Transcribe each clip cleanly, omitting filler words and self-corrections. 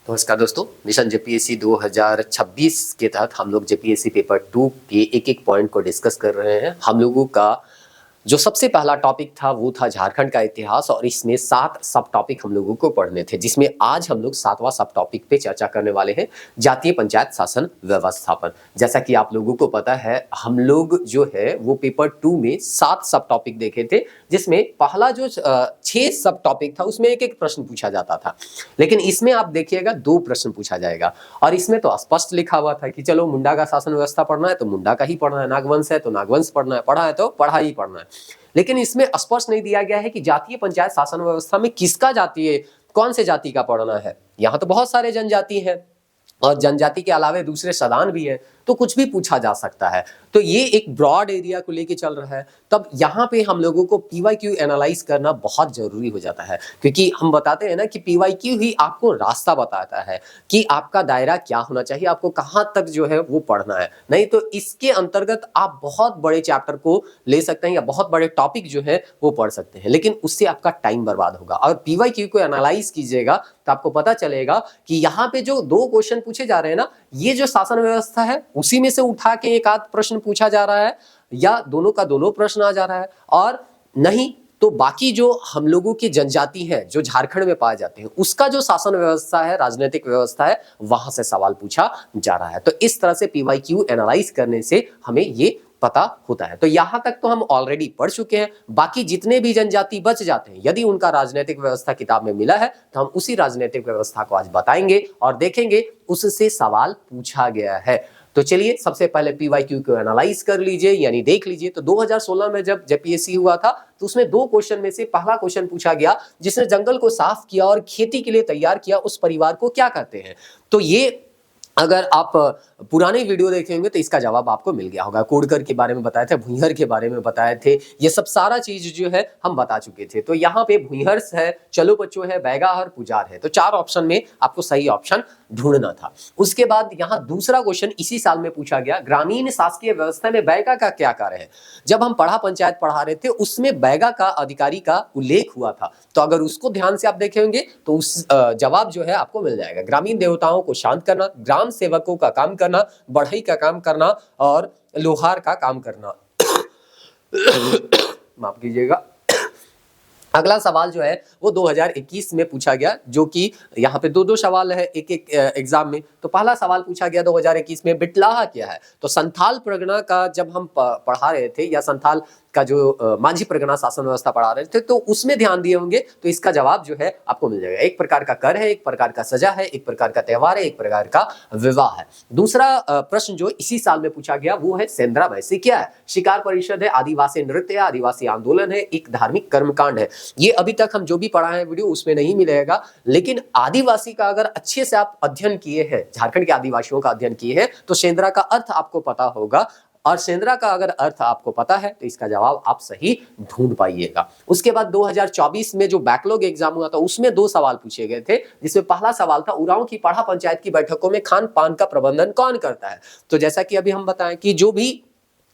नमस्कार दोस्तों, mission JPSC 2026 के तहत हम लोग जेपीएससी पेपर 2 के एक पॉइंट को डिस्कस कर रहे हैं। हम लोगों का जो सबसे पहला टॉपिक था वो था झारखंड का इतिहास और इसमें 7 सब टॉपिक हम लोगों को पढ़ने थे, जिसमें आज हम लोग 7वां सब टॉपिक पे चर्चा करने वाले हैं, जातीय पंचायत शासन व्यवस्थापन। जैसा कि आप लोगों को पता है, हम लोग जो है वो पेपर 2 में 7 सब टॉपिक देखे थे, जिसमें पहला जो 6 सब टॉपिक था उसमें एक प्रश्न पूछा जाता था, लेकिन इसमें आप देखिएगा 2 प्रश्न पूछा जाएगा। और इसमें तो स्पष्ट लिखा हुआ था कि चलो मुंडा का शासन व्यवस्था पढ़ना है तो मुंडा का ही पढ़ना है, नागवंश है तो नागवंश पढ़ना है, पढ़ा है तो पढ़ा ही पढ़ना है। लेकिन इसमें स्पष्ट नहीं दिया गया है कि जातीय पंचायत शासन व्यवस्था में किसका जातीय, कौन से जाति का पढ़ना है। यहाँ तो बहुत सारे जनजाति हैं और जनजाति के अलावे दूसरे सदान भी है, तो कुछ भी पूछा जा सकता है। तो ये एक ब्रॉड एरिया को लेके चल रहा है। तब यहाँ पे हम लोगों को पीवाईक्यू एनालाइज करना बहुत जरूरी हो जाता है, क्योंकि हम बताते हैं ना कि पीवाईक्यू ही आपको रास्ता बताता है कि आपका दायरा क्या होना चाहिए, आपको कहाँ तक जो है वो पढ़ना है। नहीं तो इसके अंतर्गत आप बहुत बड़े चैप्टर को ले सकते हैं या बहुत बड़े टॉपिक जो है वो पढ़ सकते हैं, लेकिन उससे आपका टाइम बर्बाद होगा। और पीवाईक्यू को एनालाइज कीजिएगा तो आपको पता चलेगा कि यहाँ पे जो 2 क्वेश्चन पूछे जा रहे हैं ना, ये जो शासन व्यवस्था है उसी में से उठा के एक आध प्रश्न पूछा जा रहा है, या दोनों का दोनों प्रश्न आ जा रहा है, और नहीं तो बाकी जो हम लोगों की जनजाति है जो झारखंड में पाए जाते हैं उसका जो शासन व्यवस्था है, राजनीतिक व्यवस्था है, वहां से सवाल पूछा जा रहा है। तो इस तरह से पीवाईक्यू एनालाइज करने से हमें ये पता होता है। तो यहां तक तो हम ऑलरेडी पढ़ चुके हैं। बाकी जितने भी जनजाति बच जाते हैं, यदि उनका राजनीतिक व्यवस्था किताब में मिला है तो हम उसी राजनीतिक व्यवस्था को आज बताएंगे और देखेंगे उससे सवाल पूछा गया है। तो चलिए सबसे पहले पीवाईक्यू को एनालाइज कर लीजिए, यानी देख लीजिए। तो 2016 में जब जेपीएससी हुआ था तो उसमें 2 क्वेश्चन में से पहला क्वेश्चन पूछा गया, जिसने जंगल को साफ किया और खेती के लिए तैयार किया उस परिवार को क्या कहते हैं। तो ये अगर आप पुराने वीडियो देखेंगे तो इसका जवाब आपको मिल गया होगा। कोडकर के बारे में बताए थे, भुइहर के बारे में बताए थे, ये सब सारा चीज जो है हम बता चुके थे। तो यहाँ पे भुइहर्स है, चलो बच्चो है, बैगाहर, पुजार है। तो 4 ऑप्शन में आपको सही ऑप्शन ढूंढना था। उसके बाद यहाँ दूसरा क्वेश्चन इसी साल में पूछा गया, ग्रामीण शासकीय व्यवस्था में बैगा का क्या कार्य है। जब हम पढ़ा पंचायत पढ़ा रहे थे उसमें बैगा का अधिकारी का उल्लेख हुआ था, तो अगर उसको ध्यान से आप देखेंगे तो उस जवाब जो है आपको मिल जाएगा। ग्रामीण देवताओं को शांत करना, ग्राम सेवकों का काम करना, बढ़ई का काम करना और लोहार का काम करना। माफ कीजिएगा। अगला सवाल जो है वो 2021 में पूछा गया, जो कि यहाँ पे 2-2 सवाल है एक एग्जाम में। तो पहला सवाल पूछा गया 2021 में, बिटलाहा क्या है। तो संथाल परगना का जब हम पढ़ा रहे थे, या संथाल का जो मांझी परगना शासन व्यवस्था पढ़ा रहे थे, तो उसमें ध्यान दिए होंगे तो इसका जवाब जो है आपको मिल जाएगा। एक प्रकार का कर है, एक प्रकार का सजा है, एक प्रकार का त्योहार है, एक प्रकार का विवाह है। दूसरा प्रश्न जो इसी साल में पूछा गया वो है, सेंद्रा वैसे क्या है। शिकार परिषद है, आदिवासी नृत्य है, आदिवासी आंदोलन है, एक धार्मिक कर्मकांड है। ये अभी तक हम जो भी पढ़ा है वीडियो उसमें नहीं मिलेगा, लेकिन आदिवासी का अगर अच्छे से आप अध्ययन किए हैं, झारखंड के आदिवासियों का अध्ययन किए हैं, तो सेंद्रा का अर्थ आपको पता होगा, और सेंद्रा का अगर अर्थ आपको पता है तो इसका जवाब आप सही ढूंढ पाइएगा। उसके बाद 2024 में जो बैकलॉग एग्जाम हुआ था उसमें 2 सवाल पूछे गए थे, जिसमें पहला सवाल था, उरांव की पढ़ा पंचायत की बैठकों में खान पान का प्रबंधन कौन करता है। तो जैसा कि अभी हम बताएं कि जो भी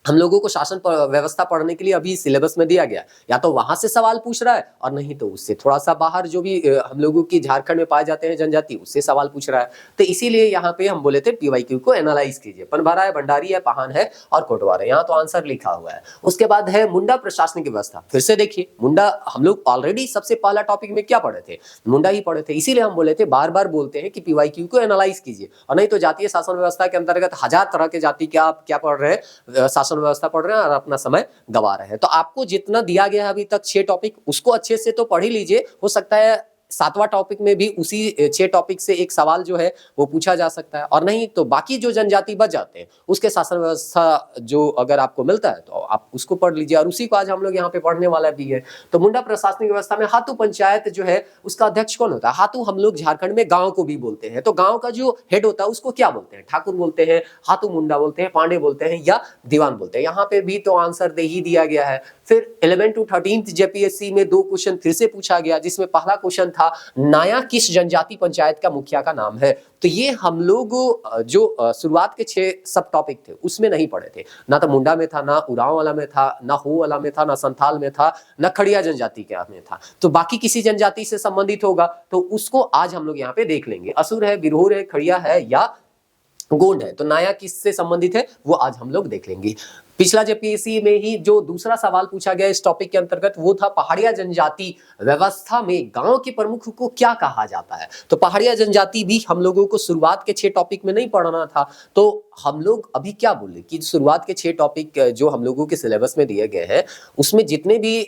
हम लोगों को शासन व्यवस्था पढ़ने के लिए अभी सिलेबस में दिया गया, या तो वहां से सवाल पूछ रहा है, और नहीं तो उससे थोड़ा सा बाहर जो भी हम लोगों की झारखंड में पाए जाते हैं जनजाति, उससे सवाल पूछ रहा है। तो इसीलिए यहाँ पे हम बोले थे पीवाईक्यू को एनालाइज कीजिए। पनभारा है, भंडारी है, पाहन है और कोटवार है। यहाँ तो आंसर लिखा हुआ है। उसके बाद है मुंडा प्रशासनिक व्यवस्था। फिर से देखिए, मुंडा हम लोग ऑलरेडी सबसे पहला टॉपिक में क्या पढ़े थे, मुंडा ही पढ़े थे। इसीलिए हम बोले थे, बार बार बोलते हैं कि पीवाईक्यू को एनालाइज कीजिए, और नहीं तो जातीय शासन व्यवस्था के अंतर्गत 1000 तरह के जाति के आप क्या पढ़ रहे हैं, शासन व्यवस्था पढ़ रहे हैं और अपना समय गवा रहे हैं। तो आपको जितना दिया गया है अभी तक 6 टॉपिक, उसको अच्छे से तो पढ़ ही लीजिए। हो सकता है 7वां टॉपिक में भी उसी 6 टॉपिक से एक सवाल जो है वो पूछा जा सकता है, और नहीं तो बाकी जो जनजाति बच जाते हैं उसके शासन व्यवस्था जो अगर आपको मिलता है तो आप उसको पढ़ लीजिए, और उसी को आज हम लोग यहाँ पे पढ़ने वाला भी है। तो मुंडा प्रशासनिक व्यवस्था में हातू पंचायत जो है उसका अध्यक्ष कौन होता है। हातू हम लोग झारखंड में गाँव को भी बोलते हैं, तो गाँव का जो हेड होता है उसको क्या बोलते हैं, ठाकुर बोलते हैं, हातू मुंडा बोलते हैं, पांडे बोलते हैं, या दीवान बोलते हैं। यहाँ पे भी तो आंसर दे ही दिया गया है। फिर 11 to 13 जेपीएससी में 2 क्वेश्चन फिर से पूछा गया, जिसमें पहला क्वेश्चन था नाया किस जनजाति पंचायत का मुखिया का नाम है। तो ये हम लोग जो शुरुआत के 6 सब टॉपिक थे उसमें नहीं पढ़े थे, ना तो मुंडा में था, ना उरांव वाला में था, ना हो वाला में था, ना संथाल में था, ना खड़िया जनजाति के में था। तो बाकी किसी जनजाति से संबंधित होगा तो उसको आज हम लोग यहाँ पे देख लेंगे। असुर है, बिरहोर है, खड़िया है या गोंड है। तो नाया किससे संबंधित है वो आज हम लोग देख लेंगे। पिछला जेपीएससी में ही जो दूसरा सवाल पूछा गया इस टॉपिक के अंतर्गत वो था पहाड़िया जनजाति व्यवस्था में गांव के प्रमुख को क्या कहा जाता है। तो पहाड़िया जनजाति भी हम लोगों को शुरुआत के 6 टॉपिक में नहीं पढ़ना था, तो हम लोग अभी क्या बोले कि शुरुआत के 6 टॉपिक जो हम लोगों के सिलेबस में दिए गए हैं उसमें जितने भी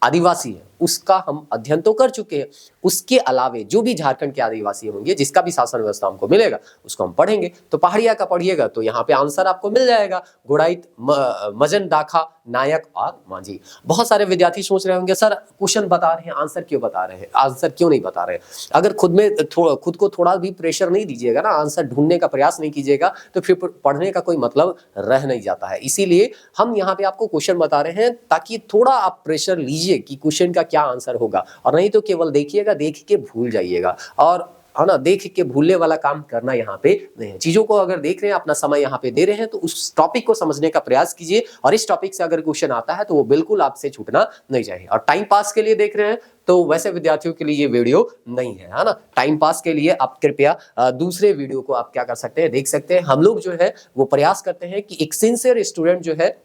आदिवासी है उसका हम अध्ययन तो कर चुके हैं। उसके अलावे जो भी झारखंड के आदिवासी होंगे जिसका भी शासन व्यवस्था हमको मिलेगा उसको हम पढ़ेंगे। तो पहाड़िया का पढ़िएगा तो यहाँ पे आंसर आपको मिल जाएगा, गोड़ाइत, मजन, दाखा, नायक और मांझी। बहुत सारे विद्यार्थी सोच रहे होंगे सर क्वेश्चन बता रहे हैं आंसर क्यों बता रहे हैं, आंसर क्यों नहीं बता रहे। अगर खुद को थोड़ा भी प्रेशर नहीं दीजिएगा ना, आंसर ढूंढने का प्रयास नहीं कीजिएगा तो फिर पढ़ने का कोई मतलब रह नहीं जाता है। इसीलिए हम यहाँ पे आपको क्वेश्चन बता रहे हैं ताकि थोड़ा आप प्रेशर लीजिए कि क्वेश्चन का क्या आंसर होगा, और नहीं तो केवल देखिएगा, देख के भूल जाइएगा। और है ना, देख के भूलने वाला काम करना यहाँ पे नहीं है। चीजों को अगर देख रहे हैं, अपना समय यहाँ पे दे रहे हैं तो उस टॉपिक को समझने का प्रयास कीजिए, और इस टॉपिक से अगर क्वेश्चन आता है तो वो बिल्कुल आपसे छूटना नहीं चाहिए। और टाइम पास के लिए देख रहे हैं तो वैसे विद्यार्थियों के लिए ये वीडियो नहीं है ना। टाइम पास के लिए आप कृपया दूसरे वीडियो को आप क्या कर सकते हैं, देख सकते हैं। हम लोग जो है वो प्रयास करते हैं कि एक सिंसियर स्टूडेंट जो है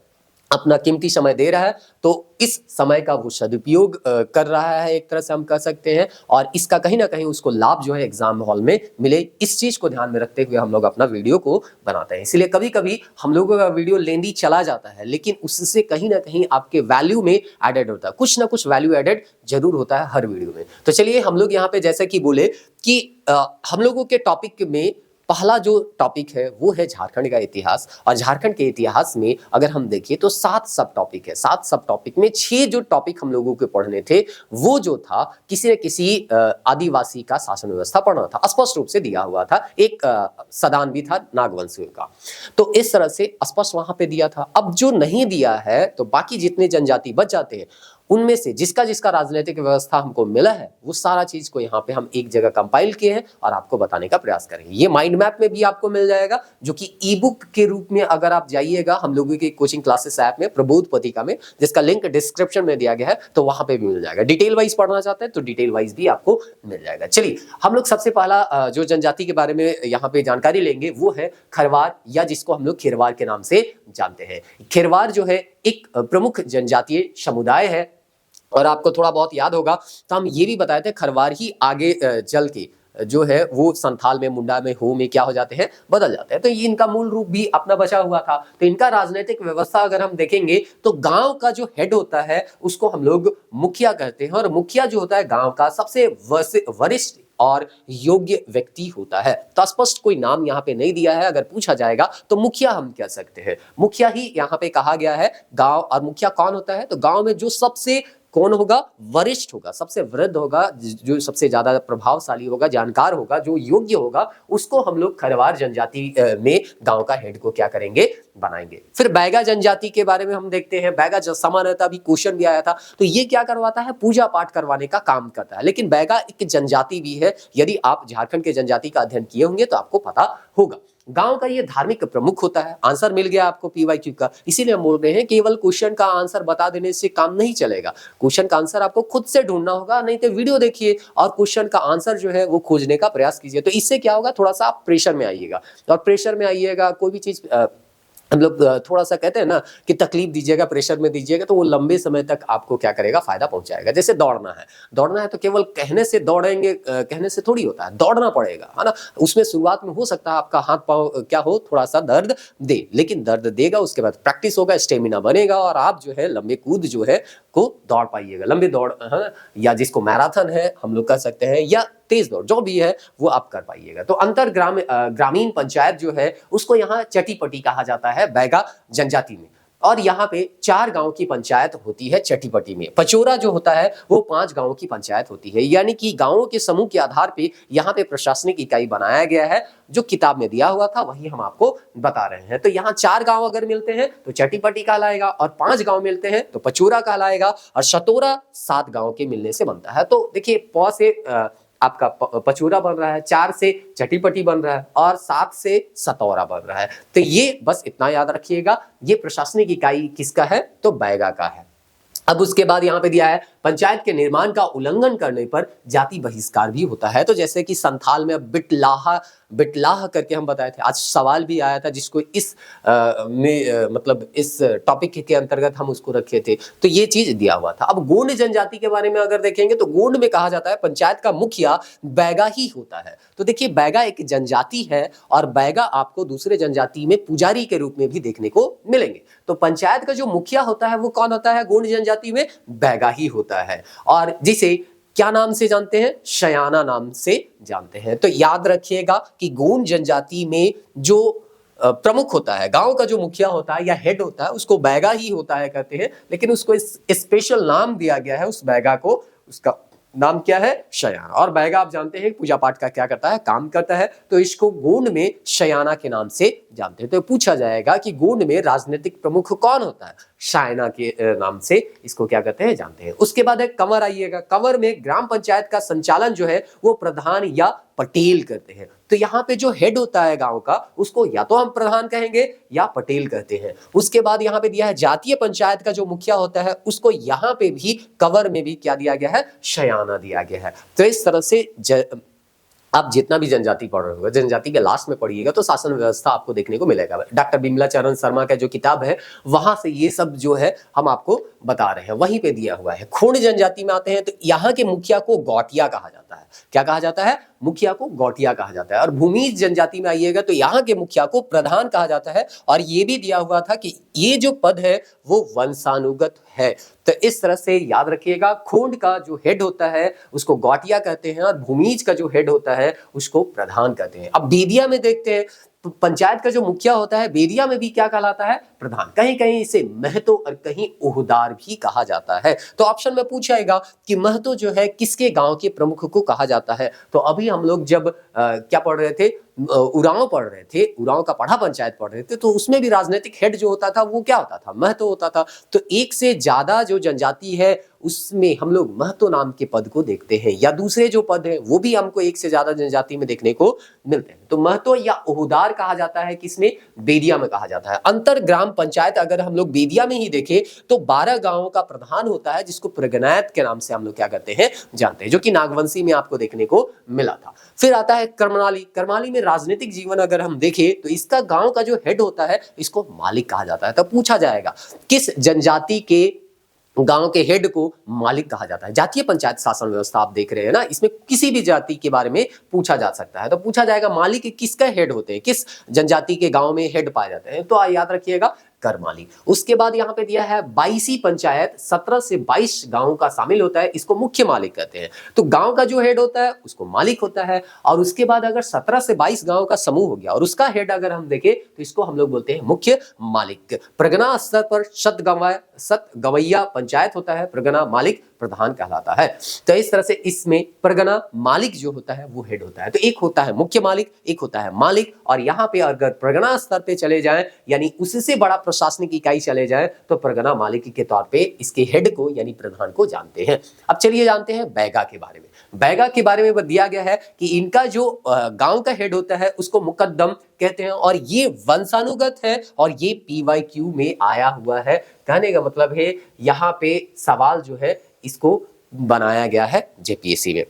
अपना कीमती समय दे रहा है तो इस समय का वो सदुपयोग कर रहा है, एक तरह से हम कह सकते हैं, और इसका कहीं ना कहीं उसको लाभ जो है एग्जाम हॉल में मिले, इस चीज को ध्यान में रखते हुए हम लोग अपना वीडियो को बनाते हैं। इसलिए कभी कभी हम लोगों का वीडियो लेंदी चला जाता है, लेकिन उससे कहीं ना कहीं आपके वैल्यू में एडेड होता है, कुछ ना कुछ वैल्यू एडेड जरूर होता है हर वीडियो में। तो चलिए हम लोग यहाँ पे जैसे कि बोले कि हम लोगों के टॉपिक में पहला जो टॉपिक है वो है झारखंड का इतिहास। और झारखंड के इतिहास में अगर हम देखिए तो 7 सब टॉपिक है। 7 सब टॉपिक में 6 जो टॉपिक हम लोगों के पढ़ने थे वो जो था किसी न किसी आदिवासी का शासन व्यवस्था पढ़ना था, स्पष्ट रूप से दिया हुआ था। एक सदान भी था नागवंशियों का, तो इस तरह से स्पष्ट वहां पे दिया था। अब जो नहीं दिया है तो बाकी जितने जनजाति बच जाते हैं उनमें से जिसका जिसका राजनीतिक व्यवस्था हमको मिला है वो सारा चीज को यहाँ पे हम एक जगह कंपाइल किए हैं और आपको बताने का प्रयास करेंगे। ये माइंड मैप में भी आपको मिल जाएगा, जो कि ई बुक के रूप में अगर आप जाइएगा हम लोगों की कोचिंग क्लासेस ऐप में प्रबोध पत्रिका में, जिसका लिंक डिस्क्रिप्शन में दिया गया है, तो वहां पे भी मिल जाएगा। डिटेल वाइज पढ़ना चाहते हैं तो डिटेल वाइज भी आपको मिल जाएगा। चलिए हम लोग सबसे पहला जो जनजाति के बारे में यहाँ पे जानकारी लेंगे वो है खरवार, या जिसको हम लोग खिरवार के नाम से जानते हैं। खिरवार जो है एक प्रमुख जनजातीय समुदाय है, और आपको थोड़ा बहुत याद होगा तो हम ये भी बताए थे खरवार ही आगे चल के जो है वो संथाल में, मुंडा में, हो में क्या हो जाते हैं, बदल जाते हैं। तो ये इनका मूल रूप भी अपना बचा हुआ था। तो इनका राजनीतिक व्यवस्था अगर हम देखेंगे तो गांव का जो हेड होता है उसको हम लोग मुखिया कहते हैं, और मुखिया जो होता है गांव का सबसे वरिष्ठ और योग्य व्यक्ति होता है। तो स्पष्ट कोई नाम यहाँ पे नहीं दिया है, अगर पूछा जाएगा तो मुखिया हम कह सकते हैं, मुखिया ही यहाँ पे कहा गया है गांव। और मुखिया कौन होता है, तो गांव में जो सबसे कौन होगा, वरिष्ठ होगा, सबसे वृद्ध होगा, जो सबसे ज्यादा प्रभावशाली होगा, जानकार होगा, जो योग्य होगा, उसको हम लोग खरवार जनजाति में गांव का हेड को क्या करेंगे, बनाएंगे। फिर बैगा जनजाति के बारे में हम देखते हैं। बैगा सामान्यतः भी क्वेश्चन भी आया था। तो ये क्या करवाता है, पूजा पाठ करवाने का काम करता है। लेकिन बैगा एक जनजाति भी है, यदि आप झारखंड के जनजाति का अध्ययन किए होंगे तो आपको पता होगा। गांव का ये धार्मिक प्रमुख होता है। आंसर मिल गया आपको पीवाईक्यू का। इसीलिए हम बोल रहे हैं केवल क्वेश्चन का आंसर बता देने से काम नहीं चलेगा, क्वेश्चन का आंसर आपको खुद से ढूंढना होगा, नहीं तो वीडियो देखिए और क्वेश्चन का आंसर जो है वो खोजने का प्रयास कीजिए। तो इससे क्या होगा, थोड़ा सा आप प्रेशर में आइएगा, और प्रेशर में आइएगा कोई भी चीज हम लोग थोड़ा सा कहते हैं ना कि तकलीफ दीजिएगा, प्रेशर में दीजिएगा तो वो लंबे समय तक आपको क्या करेगा, फायदा पहुंचाएगा। जैसे दौड़ना है तो केवल कहने से दौड़ेंगे, कहने से थोड़ी होता है, दौड़ना पड़ेगा, है ना। उसमें शुरुआत में हो सकता है आपका हाथ पांव क्या हो, थोड़ा सा दर्द दे, लेकिन दर्द देगा, उसके बाद प्रैक्टिस होगा, स्टेमिना बनेगा, और आप जो है लंबे कूद जो है को दौड़ पाइएगा। लंबे दौड़ है ना, या जिसको मैराथन है हम लोग कह सकते हैं, या तेज दौड़, जो भी है वो आप कर पाइएगा। तो अंतर ग्रामीण पंचायत जो है उसको यहाँ चटीपटी कहा जाता है बैगा जनजाति में। और यहाँ पे 4 गांव की पंचायत होती है चटीपटी में। पचोरा जो होता है वो 5 गांवों की पंचायत होती है, यानी कि गांवों के समूह के आधार पे यहाँ पे प्रशासनिक इकाई बनाया गया है। जो किताब में दिया हुआ था वही हम आपको बता रहे हैं। तो यहाँ 4 गांव अगर मिलते हैं तो चटीपटी कहलाएगा, और 5 गांव मिलते हैं तो पचोरा कहलाएगा, और सतोरा 7 गांव के मिलने से बनता है। तो देखिए प से आपका पचोरा बन रहा है, 4 से चटीपटी बन रहा है, और 7 से सतौरा बन रहा है। तो ये बस इतना याद रखिएगा, ये प्रशासनिक इकाई किसका है, तो बैगा का है। अब उसके बाद यहाँ पे दिया है पंचायत के निर्माण का उल्लंघन करने पर जाति बहिष्कार भी होता है। तो जैसे कि संथाल में बिटलाह करके हम बताए थे, आज सवाल भी आया था जिसको इस मतलब इस टॉपिक के अंतर्गत हम उसको रखे थे, तो ये चीज दिया हुआ था। अब गोंड जनजाति के बारे में अगर देखेंगे तो गोंड में कहा जाता है पंचायत का मुखिया बैगा ही होता है। तो देखिए बैगा एक जनजाति है, और बैगा आपको दूसरे जनजाति में पुजारी के रूप में भी देखने को मिलेंगे। तो पंचायत का जो मुखिया होता है वो कौन होता है, गोंड जनजाति में बैगा ही होता है, और जिसे क्या नाम से जानते हैं, शयाना नाम से जानते हैं। तो याद रखिएगा कि गोंड जनजाति में जो प्रमुख होता है, गांव का जो मुखिया होता है या हेड होता है, उसको बैगा ही होता है कहते हैं, लेकिन उसको स्पेशल नाम दिया गया है उस बैगा को, उसका नाम क्या है, शयाना। और बैगा आप जानते हैं पूजा पाठ का क्या करता है, काम करता है, तो इसको गोंड में शयाना के नाम से जानते हैं। तो पूछा जाएगा कि गोंड में राजनीतिक प्रमुख कौन होता है, शयाना के नाम से इसको क्या कहते हैं, जानते हैं। उसके बाद है कंवर आइएगा। कंवर में ग्राम पंचायत का संचालन जो है वो प्रधान या पटेल करते हैं। तो यहाँ पे जो हेड होता है गांव का, उसको या तो हम प्रधान कहेंगे या पटेल कहते हैं। उसके बाद यहाँ पे दिया है जातीय पंचायत का जो मुखिया होता है उसको यहाँ पे भी कंवर में भी क्या दिया गया है, शयाना दिया गया है। तो इस तरह से आप जितना भी जनजाति पढ़ रहे हो, जनजाति के लास्ट में पढ़िएगा तो शासन व्यवस्था आपको देखने को मिलेगा। डॉक्टर बिमला चरण शर्मा का जो किताब है वहां से ये सब जो है हम आपको बता रहे हैं, वहीं पे दिया हुआ है। खोंड जनजाति में आते हैं तो यहाँ के मुखिया को गौटिया कहा जाता है। क्या कहा जाता है, मुखिया को गौटिया कहा जाता है। और भूमिज जनजाति में आइएगा तो यहाँ के मुखिया को प्रधान कहा जाता है, और ये भी दिया हुआ था कि ये जो पद है वो वंशानुगत है। तो इस तरह से याद रखिएगा, खोंड का जो हेड होता है उसको गौटिया कहते हैं, और भूमिज का जो हेड होता है उसको प्रधान कहते हैं। अब बेदिया में देखते हैं तो पंचायत का जो मुखिया होता है बेदिया में भी क्या कहलाता है, प्रधान। कहीं कहीं इसे महतो और कहीं ओहदार भी कहा जाता है। तो ऑप्शन में पूछाएगा कि महतो जो है किसके गांव के प्रमुख को कहा जाता है। तो अभी हम लोग जब क्या पढ़ रहे थे, उरांव पढ़ रहे थे, उरांव का पढ़ा पंचायत पढ़ रहे थे, तो उसमें भी राजनीतिक हेड जो होता था वो क्या होता था, महतो होता था। तो एक से ज्यादा जो जनजाति है उसमें हम लोग महतो नाम के पद को देखते हैं, या दूसरे जो पद है वो भी हमको एक से ज्यादा जनजाति में देखने को मिलते हैं। तो महतो या ओहदार कहा जाता है किसमें, बेदिया में कहा जाता है। अंतर ग्राम पंचायत अगर हम लोग बेदिया में ही देखें तो 12 गांवों का प्रधान होता है, जिसको प्रगनायत के नाम से हम लोग क्या करते हैं, जानते हैं, जो कि नागवंशी में आपको देखने को मिला था। फिर आता है करमनाली। करमनाली में राजनीतिक जीवन अगर हम देखें तो इसका गांव का जो हेड होता है इसको मालिक कहा जाता है। तो पूछा जाएगा किस जनजाति के गांव के हेड को मालिक कहा जाता है। जातीय पंचायत शासन व्यवस्था आप देख रहे हैं ना, इसमें किसी भी जाति के बारे में पूछा जा सकता है। तो पूछा जाएगा मालिक किसका हेड होते हैं, किस जनजाति के गांव में हेड पाए जाते हैं, तो याद रखिएगा करमाली। उसके बाद यहाँ पे दिया है 22 पंचायत 17 से 22 गांवों का शामिल होता है, इसको मुख्य मालिक कहते हैं। तो गांव का जो हेड होता है उसको मालिक होता है, और उसके बाद अगर 17 से 22 गांव का समूह हो गया और उसका हेड अगर हम देखें तो इसको हम लोग बोलते हैं मुख्य मालिक। प्रगना स्तर पर शत गवैया पंचायत होता है, प्रगना मालिक प्रधान कहलाता है। तो इस तरह से इसमें प्रगना मालिक जो होता है वो हेड होता है। तो एक होता है मुख्य मालिक, एक होता है मालिक, और यहाँ पे अगर प्रगना स्तर पे चले जाएं यानी उससे बड़ा प्रशासनिक इकाई चले जाएं तो प्रगना मालिक के तौर पे इसके हेड को यानी प्रधान को जानते हैं। अब चलिए जानते हैं बैगा के बारे में। बैगा के बारे में दिया गया है कि इनका जो गांव का हेड होता है उसको मुकद्दम कहते हैं, और ये वंशानुगत है, और ये PYQ में आया हुआ है। कहने का मतलब है यहाँ पे सवाल जो है इसको बनाया गया है JPSC में।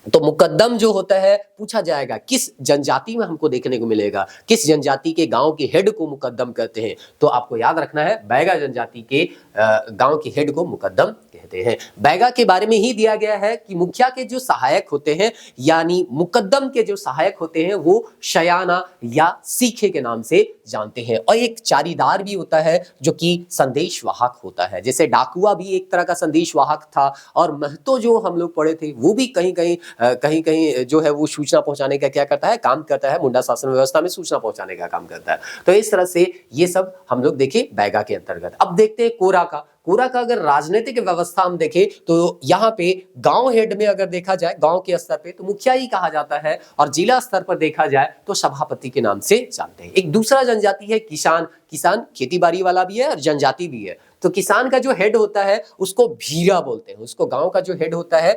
तो मुकद्दम जो होता है पूछा जाएगा किस जनजाति में हमको देखने को मिलेगा, किस जनजाति के गांव के हेड को मुकद्दम कहते हैं। तो आपको याद रखना है बैगा जनजाति के गांव के हेड को मुकद्दम कहते हैं। बैगा के बारे में ही दिया गया है कि मुखिया के जो सहायक होते हैं यानी मुकद्दम के जो सहायक होते हैं वो शयाना या सीखे के नाम से जानते हैं, और एक चारीदार भी होता है जो कि संदेश वाहक होता है। जैसे डाकुआ भी एक तरह का संदेश वाहक था, और महतो जो हम लोग पढ़े थे वो भी कहीं कहीं कहीं कहीं जो है वो सूचना पहुंचाने का क्या करता है, काम करता है, मुंडा शासन व्यवस्था में सूचना पहुंचाने का काम करता है। तो इस तरह से ये सब हम लोग देखें बैगा के अंतर्गत। अब देखते हैं कोरा का। कोरा का अगर राजनीतिक व्यवस्था हम देखें तो यहाँ पे गांव हेड में अगर देखा जाए, गांव के स्तर पे तो मुखिया ही कहा जाता है, और जिला स्तर पर देखा जाए तो सभापति के नाम से जानते हैं। एक दूसरा जनजाति है किसान। किसान खेती बाड़ी वाला भी है और जनजाति भी है। तो किसान का जो हेड होता है उसको भीरा बोलते हैं। उसको गांव का जो हेड होता है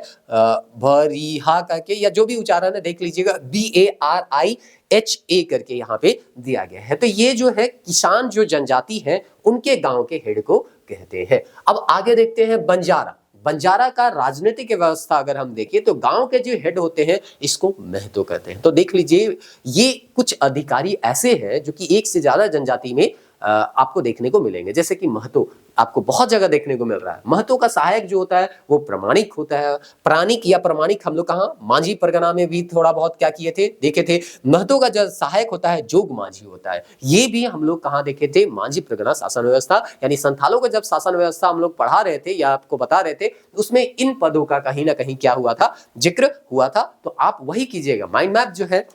भरीहा करके, या जो भी उच्चारण है देख लीजिएगा, BARIHA करके यहाँ पे दिया गया है। तो ये जो है किसान जो जनजाति है उनके गांव के हेड को कहते हैं। अब आगे देखते हैं बंजारा। बंजारा का राजनीतिक व्यवस्था अगर हम देखें तो गांव के जो हेड होते हैं इसको महतो कहते हैं। तो देख लीजिए ये कुछ अधिकारी ऐसे हैं जो कि एक से ज्यादा जनजाति में आपको देखने को मिलेंगे। जैसे कि महतो आपको बहुत जगह देखने को मिल रहा है। महतो का सहायक जो होता है वो प्रमाणिक होता है। प्राणिक या प्रमाणिक हम लोग कहाँ मांझी परगना में भी थोड़ा बहुत क्या किए थे, देखे थे। महतो का जो सहायक होता है जोग मांझी होता है। ये भी हम लोग कहाँ देखे थे, मांझी परगना शासन व्यवस्था, यानी संथालों का जब शासन व्यवस्था हम लोग पढ़ा रहे थे या आपको बता रहे थे, उसमें इन पदों का कहीं ना कहीं क्या हुआ था, जिक्र हुआ था। तो आप वही कीजिएगा। माइंड मैप जो है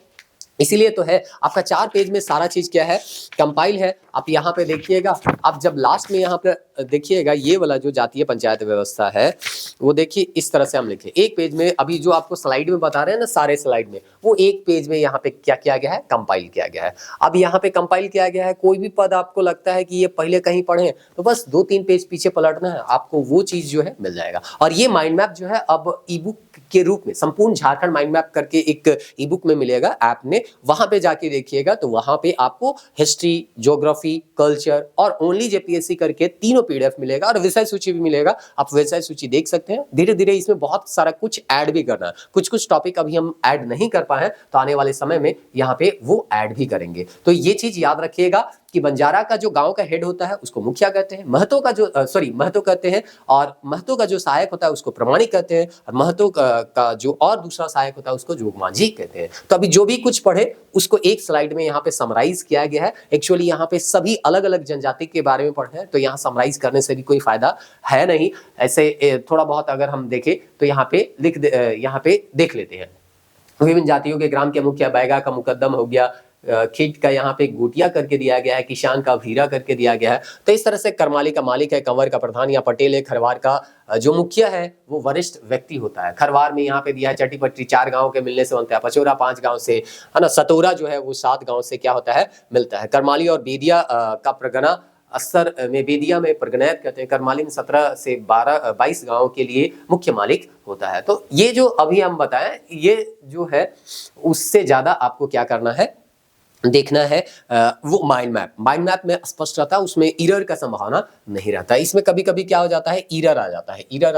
इसीलिए तो है आपका 4 पेज में सारा चीज क्या है, कंपाइल है। आप यहाँ पे देखिएगा, आप जब लास्ट में यहाँ पे देखिएगा ये वाला जो जातीय पंचायत व्यवस्था है वो देखिए इस तरह से हम लिखे एक पेज में। अभी जो आपको स्लाइड में बता रहे हैं ना, सारे स्लाइड में वो एक पेज में यहाँ पे क्या किया गया है, कंपाइल किया गया है। अब यहाँ पे कंपाइल किया गया है। कोई भी पद आपको लगता है कि ये पहले कहीं पढ़े तो बस 2-3 पेज पीछे पलटना है, आपको वो चीज जो है मिल जाएगा। और ये माइंड मैप जो है अब ई बुक के रूप में संपूर्ण झारखंड माइंड मैप करके एक ई बुक में मिलेगा ऐप में, वहां पे जाके देखिएगा तो वहां पे आपको हिस्ट्री, ज्योग्राफी, कल्चर और ओनली जेपीएससी करके तीनों पीडीएफ मिलेगा और विषय सूची भी मिलेगा। आप विषय सूची देख सकते हैं। धीरे धीरे इसमें बहुत सारा कुछ ऐड भी करना है। कुछ कुछ टॉपिक अभी हम ऐड नहीं कर पाए हैं तो आने वाले समय में यहाँ पे वो ऐड भी करेंगे। तो ये चीज याद रखिएगा कि बंजारा का जो गांव का हेड होता है उसको मुखिया कहते हैं। महतो का जो महतो कहते हैं, और महतो का जो सहायक होता है उसको प्रमाणिक कहते हैं, और महतो का जो और दूसरा सहायक होता है उसको जोग मांझी कहते हैं। तो अभी जो भी कुछ पढ़े उसको एक स्लाइड में यहाँ पे समराइज किया गया है। एक्चुअली यहाँ पे सभी अलग अलग जनजाति के बारे में पढ़े हैं तो यहाँ समराइज करने से भी कोई फायदा है नहीं। ऐसे थोड़ा बहुत अगर हम देखें तो यहाँ पे यहाँ पे देख लेते हैं। विभिन्न जातियों के ग्राम के मुखिया, बैगा का मुकद्दम हो गया, खीट का यहाँ पे गोटिया करके दिया गया है, किसान का भीरा करके दिया गया है। तो इस तरह से करमाली का मालिक है, कंवर का प्रधान या पटेल है, खरवार का जो मुखिया है वो वरिष्ठ व्यक्ति होता है। खरवार में यहाँ पे दिया है चट्टी पट्टी 4 गांव के मिलने से बनता है, पचोरा 5 गांव से, है ना, सतोरा जो है वो 7 गांव से क्या होता है, मिलता है। करमाली और बेदिया का परगना अस्तर में, बेदिया में परगनैत कहते हैं। करमाली में 17 से 22 गांव के लिए मुख्य मालिक होता है। तो ये जो अभी हम बताएं ये जो है उससे ज्यादा आपको क्या करना है, देखना है वो माइंड मैप में स्पष्ट रहता है, उसमें एरर का संभावना नहीं रहता है। इसमें कभी कभी क्या हो जाता है, एरर आ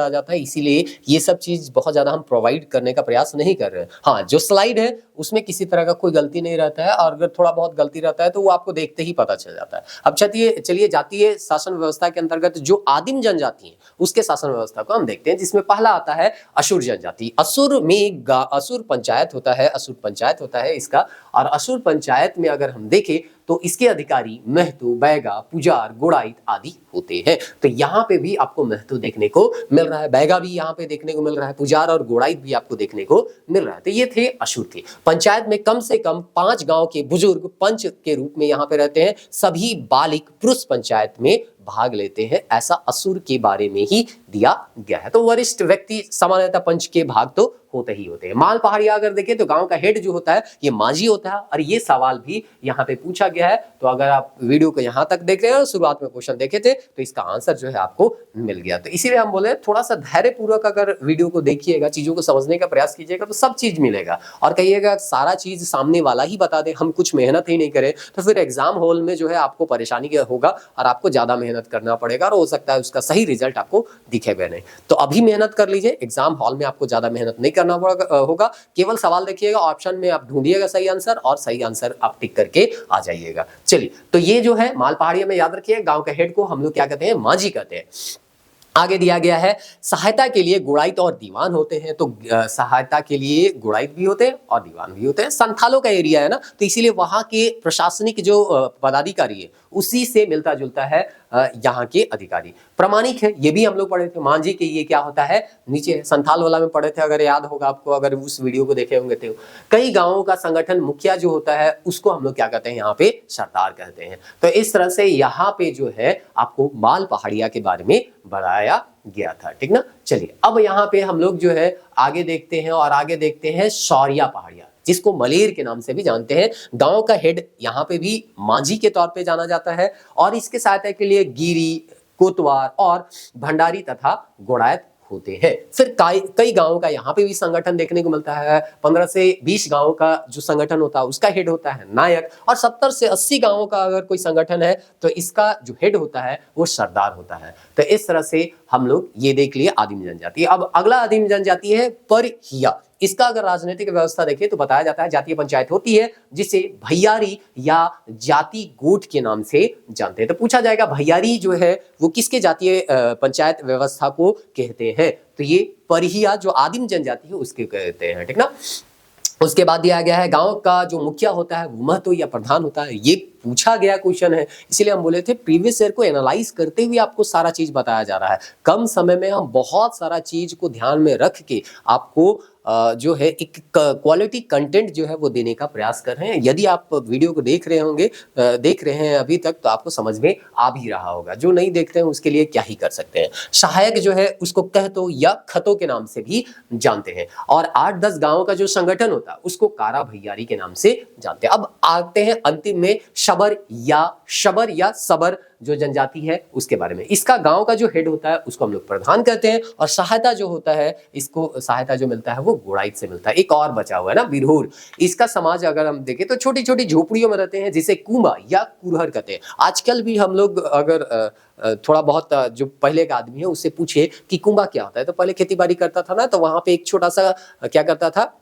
जाता है। इसीलिए ये सब चीज बहुत ज्यादा हम प्रोवाइड करने का प्रयास नहीं कर रहे हैं। हाँ, जो स्लाइड है उसमें किसी तरह का कोई गलती नहीं रहता है, और अगर थोड़ा बहुत गलती रहता है तो वो आपको देखते ही पता चल जाता है। अब चलिए जातीय शासन व्यवस्था के अंतर्गत जो आदिम जनजाति है उसके शासन व्यवस्था को हम देखते हैं, जिसमें पहला आता है असुर जनजाति। असुर में असुर पंचायत होता है इसका। और असुर पंचायत में अगर हम देखें तो इसके अधिकारी महतो, बैगा, पुजार, गोड़ाइत आदि होते हैं। तो यहाँ पे भी आपको महतो देखने को मिल रहा है, बैगा भी यहाँ पे देखने को मिल रहा है, पुजार और गोड़ाइत भी आपको देखने को मिल रहा है। तो ये थे असुर थे। पंचायत में कम से कम 5 गांव के बुजुर्ग पंच के रूप में यहाँ पे रहते हैं। सभी बालिक पुरुष पंचायत में भाग लेते हैं, ऐसा असुर के बारे में ही दिया गया है। तो वरिष्ठ व्यक्ति सामान्यतः पंच के भाग तो होते ही होते हैं। माल पहाड़िया अगर देखें तो गांव का हेड जो होता है ये मांझी होता है, और ये सवाल भी यहाँ पे पूछा गया है। तो अगर आप वीडियो को यहाँ तक देख रहे हैं और शुरुआत में क्वेश्चन देखे थे तो इसका आंसर जो है आपको मिल गया। तो इसीलिए हम बोले थोड़ा सा धैर्य पूर्वक अगर वीडियो को देखिएगा, चीजों को समझने का प्रयास कीजिएगा तो सब चीज मिलेगा। और कहिएगा सारा चीज सामने वाला ही बता दे, हम कुछ मेहनत ही नहीं करें, तो फिर एग्जाम हॉल में जो है आपको परेशानी होगा और आपको ज्यादा मेहनत करना पड़ेगा, और हो सकता है उसका सही रिजल्ट आपको दिखेगा नहीं। तो अभी मेहनत कर लीजिए, एग्जाम हॉल में आपको ज्यादा मेहनत नहीं करना होगा। केवल सवाल देखिएगा, ऑप्शन में आप ढूंढिएगा सही आंसर, और सही आंसर आप टिक करके आ जाइएगा। चलिए, तो ये जो है माल पहाड़िया में याद रखिए, गांव के हेड को हम लोग क्या कहते हैं, मांझी कहते हैं। आगे दिया गया है सहायता के लिए गुणाइत और दीवान होते हैं। तो सहायता के लिए गुणाइत भी होते हैं और दीवान भी होते हैं। संथालों का एरिया है ना, तो इसीलिए वहां के प्रशासनिक जो पदाधिकारी है उसी से मिलता जुलता है यहाँ के अधिकारी। प्रमाणिक है, ये भी हम लोग पढ़े थे। मांझी के ये क्या होता है, नीचे संथाल वाला में पढ़े थे, अगर याद होगा आपको, अगर उस वीडियो को देखे होंगे तो। कई गांवों का संगठन मुखिया जो होता है उसको हम लोग क्या कहते हैं, यहाँ पे सरदार कहते हैं। तो इस तरह से यहाँ पे जो है आपको माल पहाड़िया के बारे में बताया गया था, ठीक ना। चलिए अब यहाँ पे हम लोग जो है आगे देखते हैं, और आगे देखते हैं शौर्या पहाड़िया, जिसको मलेर के नाम से भी जानते हैं। गांव का हेड यहाँ पे भी मांझी के तौर पे जाना जाता है, और इसके सहायता के लिए गिरी, कोतवाल और भंडारी तथा गोड़ायत होते हैं। फिर कई गांवों का यहाँ पे भी संगठन देखने को मिलता है। 15 से 20 गांवों का जो संगठन होता है उसका हेड होता है नायक, और 70 से 80 गांवों का अगर कोई संगठन है तो इसका जो हेड होता है वो सरदार होता है। तो इस तरह से हम लोग ये देख लिए आदिम जनजाति। अब अगला आदिम जनजाति है परहिया। इसका अगर राजनीतिक व्यवस्था देखें तो बताया जाता है जातीय पंचायत होती है जिसे भैयारी या जाति गोट के नाम से जानते हैं। तो पूछा जाएगा भैयारी जो है वो किसके जातीय पंचायत व्यवस्था को कहते हैं, तो ये परहिया जो आदिम जनजाति है उसके कहते हैं, ठीक ना। उसके बाद दिया गया है गांव का जो मुखिया होता है वो महतो या प्रधान होता है। ये पूछा गया क्वेश्चन है, इसीलिए हम बोले थे प्रीवियस ईयर को एनालाइज करते हुए आपको सारा चीज बताया जा रहा है। कम समय में हम बहुत सारा चीज को ध्यान में रख के आपको जो है एक क्वालिटी कंटेंट जो है वो देने का प्रयास कर रहे हैं। यदि आप वीडियो को देख रहे होंगे, देख रहे हैं अभी तक, तो आपको समझ में आ भी रहा होगा। जो नहीं देख रहे हैं उसके लिए क्या ही कर सकते हैं। सहायक जो है उसको कहतो या खतो के नाम से भी जानते हैं, और 8-10 गांवों का जो संगठन होता है उसको कारा भैयारी के नाम से जानते हैं। अब आते हैं अंतिम में शबर या सबर जो जनजाति है उसके बारे में। इसका गांव का जो हेड होता है उसको हम लोग प्रधान कहते हैं, और सहायता जो होता है, इसको सहायता जो मिलता है वो गोड़ाइत से मिलता है। एक और बचा हुआ है ना बिरहूर। इसका समाज अगर हम देखें तो छोटी छोटी झोपड़ियों में रहते हैं जिसे कुंबा या कुरहर कहते हैं। आजकल भी हम लोग अगर थोड़ा बहुत जो पहले का आदमी है उससे पूछे कि कुंबा क्या होता है, तो पहले खेती बाड़ी करता था ना, तो वहां पे एक छोटा सा क्या करता था,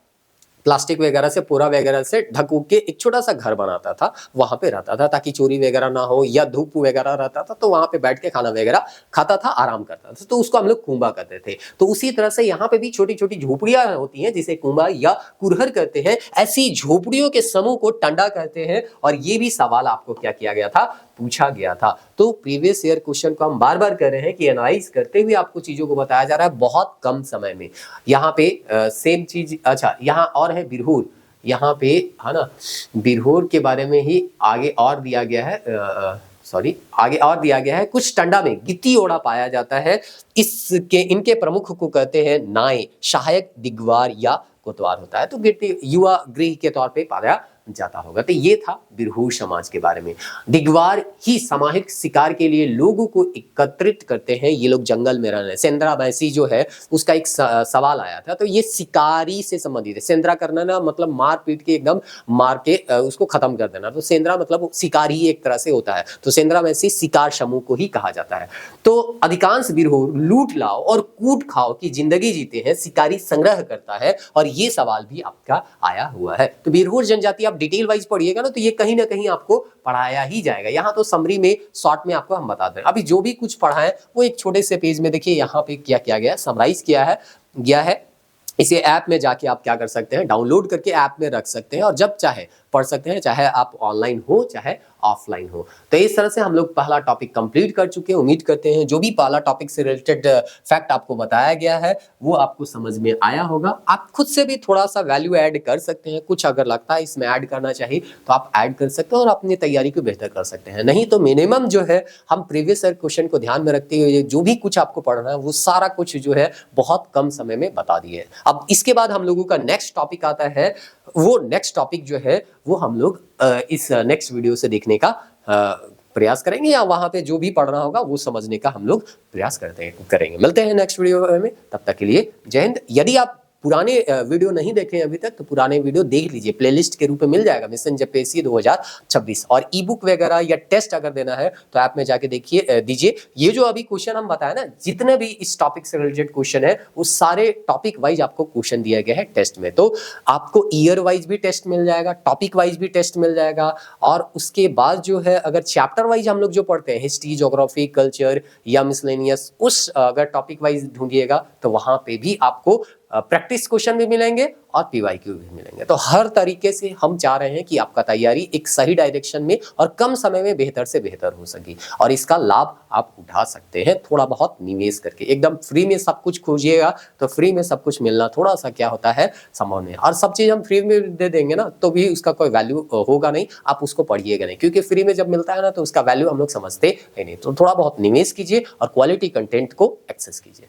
प्लास्टिक वगैरह से, पूरा वगैरह से ढक के एक छोटा सा घर बनाता था, वहां पे रहता था ताकि चोरी वगैरह ना हो, या धूप वगैरह रहता था तो वहां पे बैठ के खाना वगैरह खाता था, आराम करता था, तो उसको हम लोग कुंबा कहते थे। तो उसी तरह से यहाँ पे भी छोटी छोटी झोपड़ियां होती हैं जिसे कुंबा या कुरहर कहते हैं। ऐसी झोपड़ियों के समूह को टंडा कहते हैं, और ये भी सवाल आपको क्या किया गया था, पूछा गया था। तो प्रीवियस ईयर क्वेश्चन को हम बार बार कर रहे हैं कि एनालाइज करते हुए आपको चीजों को बताया जा रहा है बहुत कम समय में। यहाँ पे सेम चीज, अच्छा यहाँ और है बिरहूर, यहाँ पे है ना, बिरहूर के बारे में ही आगे और दिया गया है, आगे और दिया गया है। कुछ टंडा में गिट्टी ओड़ा पाया जाता है, इसके इनके प्रमुख को कहते हैं नाय। सहायक दिगवार या कोतवाल होता है, तो गिट्टी युवा गृह के तौर पे पाया जाता होगा। तो ये था बिरहूर समाज के बारे में। दिगवार ही सामूहिक शिकार के लिए लोगों को एकत्रित करते हैं। ये लोग जंगल में रहने, सेंद्रा बैसी जो है उसका एक सवाल आया था, तो ये शिकारी से संबंधित है। सेंद्रा करना ना मतलब मार पीट के एकदम मार के उसको खत्म कर देना, तो सेंद्रा मतलब शिकार ही एक तरह से होता है। तो सेंद्रा बैसी शिकार समूह को ही कहा जाता है। तो अधिकांश बिरहूर लूट लाओ और कूट खाओ की जिंदगी जीते हैं, शिकारी संग्रह करता है, और ये सवाल भी आपका आया हुआ है। तो बिरहूर जनजाति डिटेल वाइज पढ़िएगा ना तो ये कहीं ना कहीं आपको पढ़ाया ही जाएगा। यहाँ तो समरी में शॉर्ट में आपको हम बता दें। अभी जो भी कुछ पढ़ा है वो एक छोटे से पेज में देखिए यहाँ पे क्या किया गया है, समराइज किया गया है। इसे ऐप में जाके आप क्या कर सकते हैं, डाउनलोड करके ऐप में रख सकते हैं, और जब चाहे पढ़ सकते हैं, चाहे आप ऑनलाइन हो चाहे ऑफलाइन हो। तो इस तरह से हम लोग पहला टॉपिक कंप्लीट कर चुके हैं। उम्मीद करते हैं जो भी पहला टॉपिक से रिलेटेड फैक्ट आपको बताया गया है वो आपको समझ में आया होगा। आप खुद से भी थोड़ा सा वैल्यू ऐड कर सकते हैं, कुछ अगर लगता है इसमें ऐड करना चाहिए तो आप ऐड कर सकते हैं और अपनी तैयारी को बेहतर कर सकते हैं। नहीं तो मिनिमम जो है हम प्रीवियस ईयर क्वेश्चन को ध्यान में रखते हुए जो भी कुछ आपको पढ़ना है वो सारा कुछ जो है बहुत कम समय में बता दिए। अब इसके बाद हम लोगों का नेक्स्ट टॉपिक आता है, वो नेक्स्ट टॉपिक जो है वो हम लोग इस नेक्स्ट वीडियो से देखने का प्रयास करेंगे, या वहां पे जो भी पढ़ना होगा वो समझने का हम लोग प्रयास करेंगे। मिलते हैं नेक्स्ट वीडियो में, तब तक के लिए जय हिंद। यदि आप पुराने वीडियो नहीं देखे अभी तक तो पुराने वीडियो देख लीजिए, प्लेलिस्ट के रूप में मिल जाएगा मिशन जेपीएससी 2026। और ई बुक वगैरह या टेस्ट अगर देना है तो ऐप में जाके देखिए दीजिए। ये जो अभी क्वेश्चन हम बताए ना, जितने भी इस टॉपिक से रिलेटेड क्वेश्चन है उस सारे टॉपिक वाइज आपको क्वेश्चन दिया गया है टेस्ट में। तो आपको ईयर वाइज भी टेस्ट मिल जाएगा, टॉपिक वाइज भी टेस्ट मिल जाएगा, और उसके बाद जो है अगर चैप्टर वाइज हम लोग जो पढ़ते हैं हिस्ट्री, ज्योग्राफी, कल्चर या मिसलेनियस, उस अगर टॉपिक वाइज ढूंढिएगा तो वहां पे भी आपको प्रैक्टिस क्वेश्चन भी मिलेंगे और पीवाईक्यू भी मिलेंगे। तो हर तरीके से हम चाह रहे हैं कि आपका तैयारी एक सही डायरेक्शन में और कम समय में बेहतर से बेहतर हो सके, और इसका लाभ आप उठा सकते हैं थोड़ा बहुत निवेश करके। एकदम फ्री में सब कुछ खोजिएगा तो फ्री में सब कुछ मिलना थोड़ा सा क्या होता है संभव नहीं, और सब चीज हम फ्री में दे देंगे ना तो भी उसका कोई वैल्यू होगा नहीं, आप उसको पढ़िएगा नहीं, क्योंकि फ्री में जब मिलता है ना तो उसका वैल्यू हम लोग समझते हैं नहीं। तो थोड़ा बहुत निवेश कीजिए और क्वालिटी कंटेंट को एक्सेस कीजिए।